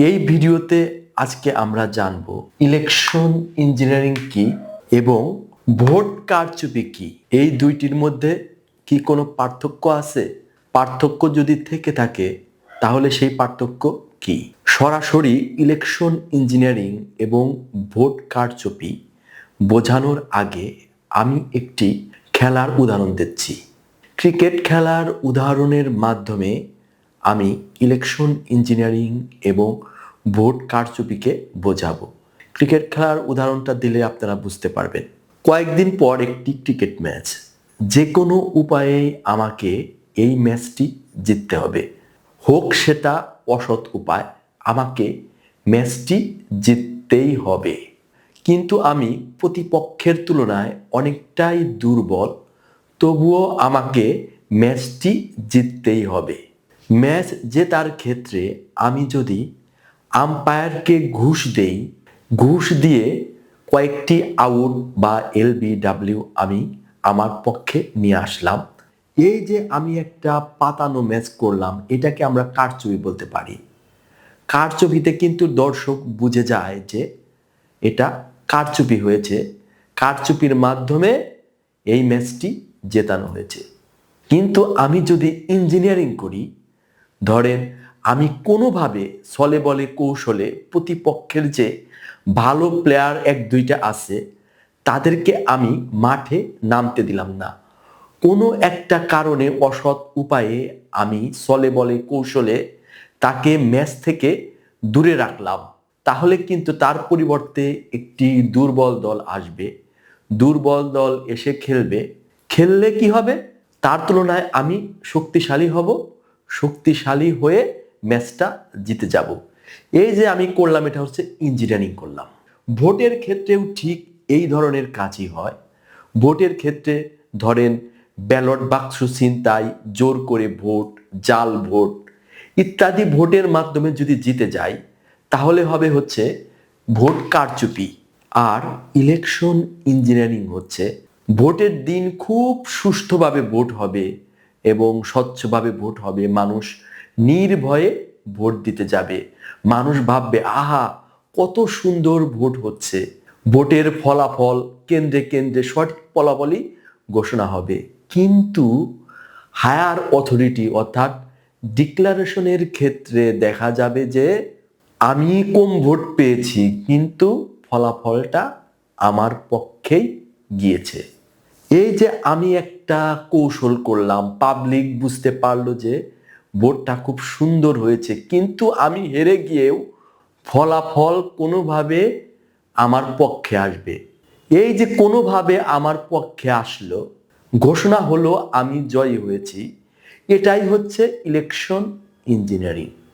এই ভিডিওতে আজকে আমরা জানব ইলেকশন ইঞ্জিনিয়ারিং কি এবং ভোট কারচুপি কি। এই দুইটির মধ্যে কি কোনো পার্থক্য আছে? পার্থক্য যদি থেকে থাকে তাহলে সেই পার্থক্য কি? সরাসরি ইলেকশন ইঞ্জিনিয়ারিং এবং ভোট কারচুপি বোঝানোর আগে আমি একটি খেলার উদাহরণ দিচ্ছি। ক্রিকেট খেলার উদাহরণের মাধ্যমে আমি ইলেকশন ইঞ্জিনিয়ারিং এবং ভোট কারচুপিকে বোঝাবো। ক্রিকেট খেলার উদাহরণটা দিলে আপনারা বুঝতে পারবেন। কয়েকদিন পর একটি ক্রিকেট ম্যাচ, যে কোনো উপায়ে আমাকে এই ম্যাচটি জিততে হবে, হোক সেটা অসৎ উপায়, আমাকে ম্যাচটি জিততেই হবে। কিন্তু আমি প্রতিপক্ষের তুলনায় অনেকটাই দুর্বল, তবুও আমাকে ম্যাচটি জিততেই হবে। ম্যাচ জেতার ক্ষেত্রে আমি যদি আম্পায়ারকে ঘুষ দেই, ঘুষ দিয়ে কয়েকটি আউট বা LBW আমি আমার পক্ষে নিয়ে আসলাম, এই যে আমি একটা পাতানো ম্যাচ করলাম, এটাকে আমরা কারচুপি বলতে পারি। কারচুপিতে কিন্তু দর্শক বুঝে যায় যে এটা কারচুপি হয়েছে, কারচুপির মাধ্যমে এই ম্যাচটি জেতানো হয়েছে। কিন্তু আমি যদি ইঞ্জিনিয়ারিং করি, ধরেন আমি কোনোভাবে ছলে বলে কৌশলে প্রতিপক্ষের যে ভালো প্লেয়ার এক দুইটা আছে তাদেরকে আমি মাঠে নামতে দিলাম না, কোনো একটা কারণে অসৎ উপায়ে আমি ছলে বলে কৌশলে তাকে ম্যাচ থেকে দূরে রাখলাম, তাহলে কিন্তু তার পরিবর্তে একটি দুর্বল দল আসবে। দুর্বল দল এসে খেলবে, খেললে কি হবে, তার তুলনায় আমি শক্তিশালী হব, শক্তিশালী হয়ে ম্যাচটা জিতে যাব। এই যে আমি করলাম, এটা হচ্ছে ইঞ্জিনিয়ারিং করলাম। ভোটের ক্ষেত্রেও ঠিক এই ধরনের কাজই হয়। ভোটের ক্ষেত্রে ধরেন ব্যালট বাক্স ছিনতাই, জোর করে ভোট, জাল ভোট ইত্যাদি ভোটের মাধ্যমে যদি জিতে যাই, তাহলে হবে হচ্ছে ভোট কারচুপি। আর ইলেকশন ইঞ্জিনিয়ারিং হচ্ছে ভোটের দিন খুব সুষ্ঠুভাবে ভোট হবে এবং স্বচ্ছভাবে ভোট হবে। মানুষ নির্ভয়ে ভোট দিতে যাবে, মানুষ ভাববে আহা কত সুন্দর ভোট হচ্ছে। ভোটের ফলাফল কেন্দ্রে কেন্দ্রে সঠিক ফলাফলই ঘোষণা হবে। কিন্তু হায়ার অথরিটি অর্থাৎ ডিক্লারেশনের ক্ষেত্রে দেখা যাবে যে আমি কম ভোট পেয়েছি কিন্তু ফলাফলটা আমার পক্ষেই গিয়েছে। এই যে আমি একটা কৌশল করলাম, পাবলিক বুঝতে পারলো যে ভোটটা খুব সুন্দর হয়েছে, কিন্তু আমি হেরে গিয়েও ফলাফল কোনোভাবে আমার পক্ষে আসবে। এই যে কোনোভাবে আমার পক্ষে আসলো, ঘোষণা হলো আমি জয়ী হয়েছি, এটাই হচ্ছে ইলেকশন ইঞ্জিনিয়ারিং।